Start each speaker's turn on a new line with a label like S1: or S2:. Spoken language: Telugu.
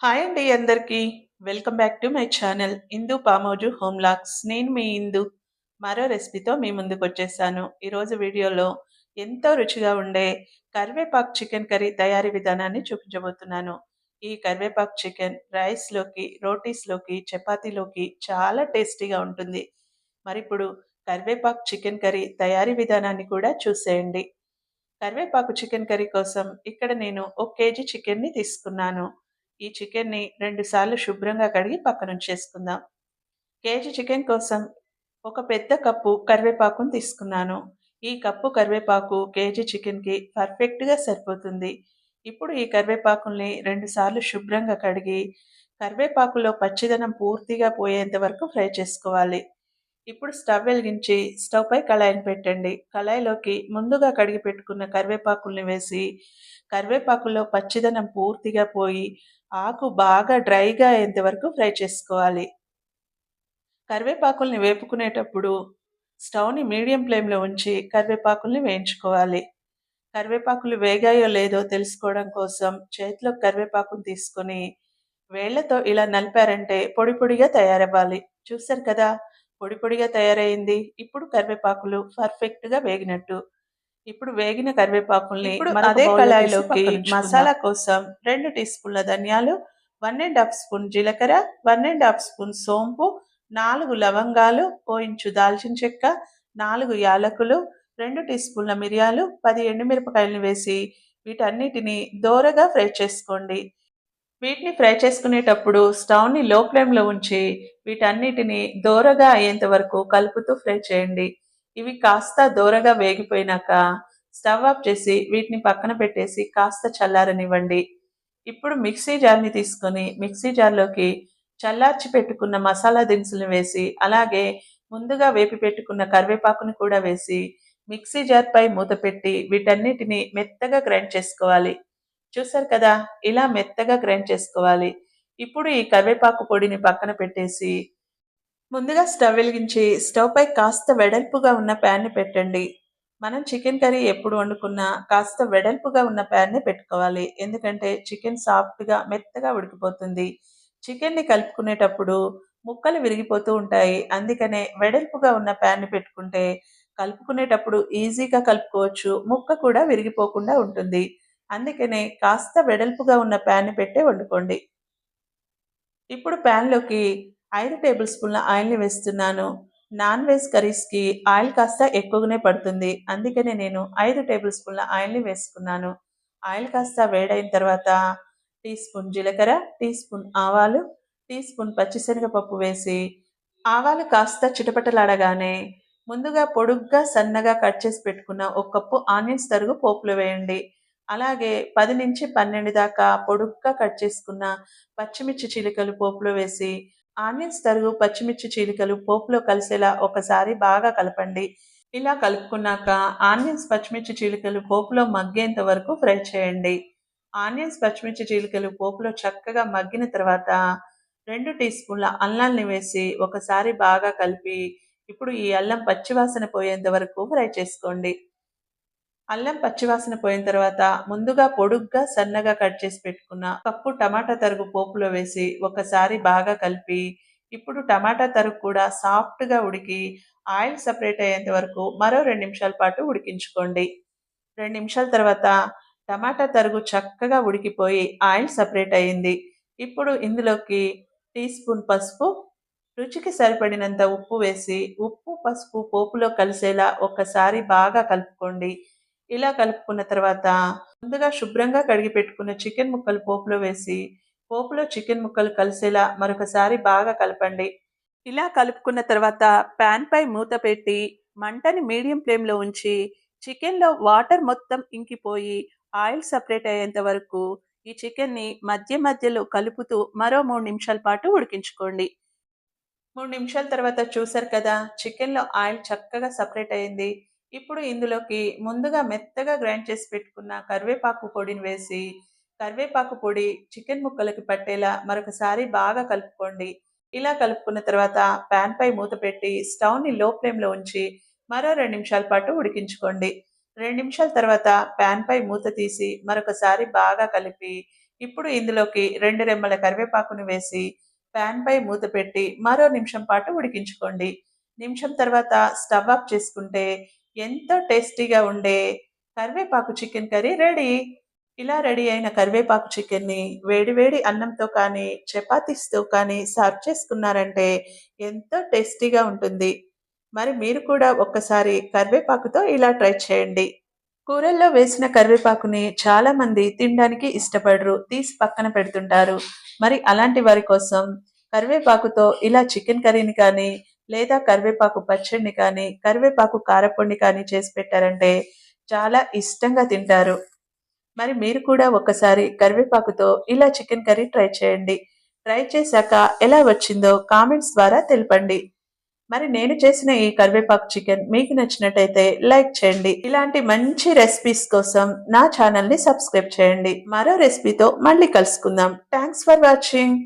S1: హాయ్ అండి అందరికీ. Welcome back to my channel Indu Pamoju home logs. నేను మీ ఇందు మరో రెసిపీతో మీ ముందుకొచ్చేసాను. ఈరోజు వీడియోలో ఎంతో రుచిగా ఉండే కరివేపాకు చికెన్ కర్రీ తయారీ విధానాన్ని చూపించబోతున్నాను. ఈ కరివేపాకు చికెన్ రైస్‌లోకి, రోటీస్‌లోకి, చపాతీలోకి చాలా టేస్టీగా ఉంటుంది. మరిప్పుడు కరివేపాకు చికెన్ కర్రీ తయారీ విధానాన్ని కూడా చూసేయండి. కరివేపాకు చికెన్ కర్రీ కోసం ఇక్కడ నేను ఒక కేజీ చికెన్‌ని తీసుకున్నాను. ఈ చికెన్‌ని 2 సార్లు శుభ్రంగా కడిగి పక్కనుంచేసుకుందాం. కేజీ చికెన్ కోసం ఒక పెద్ద కప్పు కరివేపాకుని తీసుకున్నాను. ఈ కప్పు కరివేపాకు కేజీ చికెన్‌కి పర్ఫెక్ట్‌గా సరిపోతుంది. ఇప్పుడు ఈ కరివేపాకుల్ని 2 సార్లు శుభ్రంగా కడిగి, కరివేపాకులో పచ్చిదనం పూర్తిగా పోయేంత వరకు ఫ్రై చేసుకోవాలి. ఇప్పుడు స్టవ్ వెలిగించి స్టవ్ పై కళాయిని పెట్టండి. కళాయిలోకి ముందుగా కడిగి పెట్టుకున్న కరివేపాకుల్ని వేసి, కరివేపాకుల్లో పచ్చిదనం పూర్తిగా పోయి, ఆకు బాగా డ్రైగా అయ్యేంత వరకు ఫ్రై చేసుకోవాలి. కరివేపాకుల్ని వేపుకునేటప్పుడు స్టవ్‌ని మీడియం ఫ్లేమ్‌లో ఉంచి కరివేపాకుల్ని వేయించుకోవాలి. కరివేపాకులు వేగాయో లేదో తెలుసుకోవడం కోసం చేతిలో కరివేపాకుని తీసుకొని వేళ్ళతో ఇలా నలిపారంటే పొడి పొడిగా తయారవ్వాలి. చూసారు కదా! పొడి పొడిగా తయారయింది. ఇప్పుడు కరివేపాకులు పర్ఫెక్ట్‌గా వేగినట్టు. ఇప్పుడు వేగిన కరివేపాకుల్ని మరొక అదే కళాయిలోకి మసాలా కోసం 2 టీ స్పూన్ల ధనియాలు, 1 ½ స్పూన్ జీలకర్ర, 1 ½ స్పూన్ సోంపు, 4 లవంగాలు, ఓ ఇంచు దాల్చిన చెక్క, 4 యాలకులు, 2 టీ స్పూన్ల మిరియాలు, 10 ఎండుమిరపకాయలను వేసి వీటన్నిటిని దోరగా ఫ్రై చేసుకోండి. వీటిని ఫ్రై చేసుకునేటప్పుడు స్టవ్‌ని లో ఫ్లేమ్‌లో ఉంచి వీటన్నిటిని దోరగా అయ్యేంత వరకు కలుపుతూ ఫ్రై చేయండి. ఇవి కాస్త దోరగా వేగిపోయినాక స్టవ్ ఆఫ్ చేసి వీటిని పక్కన పెట్టేసి కాస్త చల్లారనివ్వండి. ఇప్పుడు మిక్సీ జార్‌ని తీసుకొని మిక్సీ జార్‌లోకి చల్లార్చి పెట్టుకున్న మసాలా దినుసులను వేసి, అలాగే ముందుగా వేపి పెట్టుకున్న కరివేపాకుని కూడా వేసి మిక్సీ జార్‌పై మూత పెట్టి వీటన్నిటిని మెత్తగా గ్రైండ్ చేసుకోవాలి. చూసారు కదా! ఇలా మెత్తగా గ్రైండ్ చేసుకోవాలి. ఇప్పుడు ఈ కరివేపాకు పొడిని పక్కన పెట్టేసి, ముందుగా స్టవ్ వెలిగించి స్టవ్ పై కాస్త వెడల్పుగా ఉన్న ప్యాన్‌ని పెట్టండి. మనం చికెన్ కర్రీ ఎప్పుడు వండుకున్నా కాస్త వెడల్పుగా ఉన్న ప్యాన్‌నే పెట్టుకోవాలి. ఎందుకంటే చికెన్ సాఫ్ట్‌గా, మెత్తగా ఉడికిపోతుంది. చికెన్‌ని కలుపుకునేటప్పుడు ముక్కలు విరిగిపోతూ ఉంటాయి. అందుకనే వెడల్పుగా ఉన్న ప్యాన్‌ని పెట్టుకుంటే కలుపుకునేటప్పుడు ఈజీగా కలుపుకోవచ్చు. ముక్క కూడా విరిగిపోకుండా ఉంటుంది. అందుకనే కాస్త వెడల్పుగా ఉన్న ప్యాన్‌ని పెట్టే వండుకోండి. ఇప్పుడు ప్యాన్‌లోకి 5 టేబుల్ స్పూన్ల ఆయిల్‌ని వేస్తున్నాను. నాన్ వెజ్ కర్రీస్‌కి ఆయిల్ కాస్త ఎక్కువగానే పడుతుంది. అందుకనే నేను 5 టేబుల్ స్పూన్ల ఆయిల్‌ని వేసుకున్నాను. ఆయిల్ కాస్త వేడైన తర్వాత టీ స్పూన్ జీలకర్ర, టీ స్పూన్ ఆవాలు, టీ స్పూన్ పచ్చిశనగపప్పు వేసి ఆవాలు కాస్త చిటపటలాడగానే ముందుగా పొడుగ్గా సన్నగా కట్ చేసి పెట్టుకున్న ఒక కప్పు ఆనియన్స్ తరుగు పోపులో వేయండి. అలాగే 10-12 దాకా పొడుగ్గా కట్ చేసుకున్న పచ్చిమిర్చి చీలికలు పోపులో వేసి, ఆనియన్స్ తరుగు, పచ్చిమిర్చి చీలికలు పోపులో కలిసేలా ఒకసారి బాగా కలపండి. ఇలా కలుపుకున్నాక ఆనియన్స్, పచ్చిమిర్చి చీలికలు పోపులో మగ్గేంత వరకు ఫ్రై చేయండి. ఆనియన్స్, పచ్చిమిర్చి చీలికలు పోపులో చక్కగా మగ్గిన తర్వాత 2 టీ స్పూన్ల అల్లాన్ని వేసి ఒకసారి బాగా కలిపి, ఇప్పుడు ఈ అల్లం పచ్చివాసన పోయేంత వరకు ఫ్రై చేసుకోండి. అల్లం పచ్చివాసన పోయిన తర్వాత ముందుగా పొడుగ్గా సన్నగా కట్ చేసి పెట్టుకున్న కప్పు టమాటా తరుగు పోపులో వేసి ఒకసారి బాగా కలిపి, ఇప్పుడు టమాటా తరుగు కూడా సాఫ్ట్‌గా ఉడికి ఆయిల్ సెపరేట్ అయ్యేంత వరకు మరో 2 నిమిషాల పాటు ఉడికించుకోండి. 2 నిమిషాల తర్వాత టమాటా తరుగు చక్కగా ఉడికిపోయి ఆయిల్ సెపరేట్ అయింది. ఇప్పుడు ఇందులోకి టీ స్పూన్ పసుపు, రుచికి సరిపడినంత ఉప్పు వేసి, ఉప్పు, పసుపు పోపులో కలిసేలా ఒక్కసారి బాగా కలుపుకోండి. ఇలా కలుపుకున్న తర్వాత ముందుగా శుభ్రంగా కడిగి పెట్టుకున్న చికెన్ ముక్కలు పోపులో వేసి, పోపులో చికెన్ ముక్కలు కలిసేలా మరొకసారి బాగా కలపండి. ఇలా కలుపుకున్న తర్వాత పాన్ పై మూత పెట్టి మంటని మీడియం ఫ్లేమ్‌లో ఉంచి చికెన్‌లో వాటర్ మొత్తం ఇంకిపోయి ఆయిల్ సెపరేట్ అయ్యేంత వరకు ఈ చికెన్‌ని మధ్య మధ్యలో కలుపుతూ మరో 3 నిమిషాల పాటు ఉడికించుకోండి. 3 నిమిషాల తర్వాత చూసారు కదా! చికెన్‌లో ఆయిల్ చక్కగా సెపరేట్ అయింది. ఇప్పుడు ఇందులోకి ముందుగా మెత్తగా గ్రైండ్ చేసి పెట్టుకున్న కరివేపాకు పొడిని వేసి, కరివేపాకు పొడి చికెన్ ముక్కలకి పట్టేలా మరొకసారి బాగా కలుపుకోండి. ఇలా కలుపుకున్న తర్వాత పాన్ పై మూత పెట్టి స్టవ్‌ని లో ఫ్లేమ్‌లో ఉంచి మరో 2 నిమిషాల పాటు ఉడికించుకోండి. 2 నిమిషాల తర్వాత పాన్ పై మూత తీసి మరొకసారి బాగా కలిపి, ఇప్పుడు ఇందులోకి 2 రెమ్మల కరివేపాకుని వేసి పాన్ పై మూత పెట్టి మరో నిమిషం పాటు ఉడికించుకోండి. నిమిషం తర్వాత స్టవ్ ఆఫ్ చేసుకుంటే ఎంతో టేస్టీగా ఉండే కరివేపాకు చికెన్ కర్రీ రెడీ. ఇలా రెడీ అయిన కరివేపాకు చికెన్ని వేడి వేడి అన్నంతో కానీ, చపాతీస్‌తో కానీ సర్వ్ చేసుకున్నారంటే ఎంతో టేస్టీగా ఉంటుంది. మరి మీరు కూడా ఒక్కసారి కరివేపాకుతో ఇలా ట్రై చేయండి. కూరల్లో వేసిన కరివేపాకుని చాలామంది తినడానికి ఇష్టపడరు. తీసి పక్కన పెడుతుంటారు. మరి అలాంటి వారి కోసం కరివేపాకుతో ఇలా చికెన్ కర్రీని కానీ, లేదా కరివేపాకు పచ్చడిని కానీ, కరివేపాకు కారపొడిని కానీ చేసి పెట్టారంటే చాలా ఇష్టంగా తింటారు. మరి మీరు కూడా ఒక్కసారి కరివేపాకుతో ఇలా చికెన్ కర్రీ ట్రై చేయండి. ట్రై చేశాక ఎలా వచ్చిందో కామెంట్స్ ద్వారా తెలపండి. మరి నేను చేసిన ఈ కరివేపాకు చికెన్ మీకు నచ్చినట్టయితే లైక్ చేయండి. ఇలాంటి మంచి రెసిపీస్ కోసం నా ఛానల్ని సబ్స్క్రైబ్ చేయండి. మరో రెసిపీతో మళ్ళీ కలుసుకుందాం. Thanks for watching.